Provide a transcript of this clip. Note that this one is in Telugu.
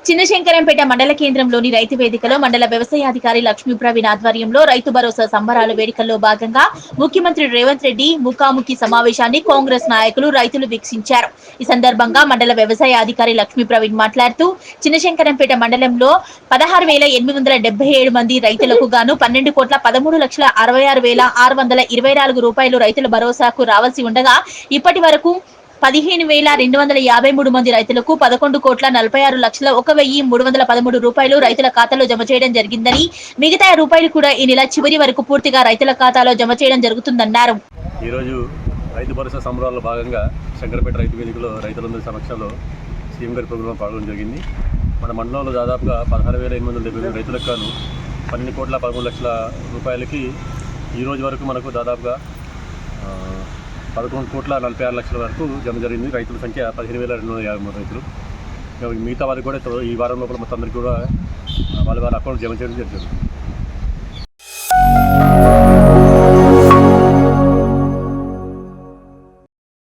చిన్నశంకరంపేట మండల కేంద్రంలోని రైతు వేదికలో మండల వ్యవసాయాధికారి లక్ష్మీ ప్రవీణ్ ఆధ్వర్యంలో రైతు భరోసా సంబరాలు వేడుకల్లో భాగంగా ముఖ్యమంత్రి రేవంత్ రెడ్డి ముఖాముఖి సమావేశాన్ని కాంగ్రెస్ నాయకులు రైతులు వీక్షించారు. ఈ సందర్భంగా మండల వ్యవసాయ అధికారి లక్ష్మీ ప్రవీణ్ మాట్లాడుతూ చిన్నశంకరంపేట మండలంలో 16,877 మంది రైతులకు గాను 12,13,66,624 రూపాయలు రైతుల భరోసాకు రావాల్సి ఉండగా ఇప్పటి వరకు 15,253 మంది రైతులకు 11,46,01,313 రూపాయలు రైతుల ఖాతాలో జమ చేయడం జరిగిందని, మిగతా రూపాయలు కూడా ఈ నెల చివరి వరకు పూర్తిగా రైతుల ఖాతాలో జమ చేయడం జరుగుతుందన్నారు. ఈ రోజు రైతు భరోసా సంబరాల్లో భాగంగా శంకరపేట రైతు వేదికలో రైతులందరి సమక్షంలో సీఎం గారి ప్రోగ్రాం పాల్గొనడం జరిగింది. మన మండలంలో దాదాపుగా 16,870 రైతులకు గాను 12,13,00,000 రూపాయలకి ఈ రోజు వరకు మనకు దాదాపుగా 11,46,00,000 వరకు జమ జరిగింది. రైతుల సంఖ్య 15,253 రైతులు. మిగతా వారికి కూడా ఈ వారం లోపల మొత్తం అందరికీ కూడా వాళ్ళ అకౌంట్ జమ చేయడం జరుగుతుంది.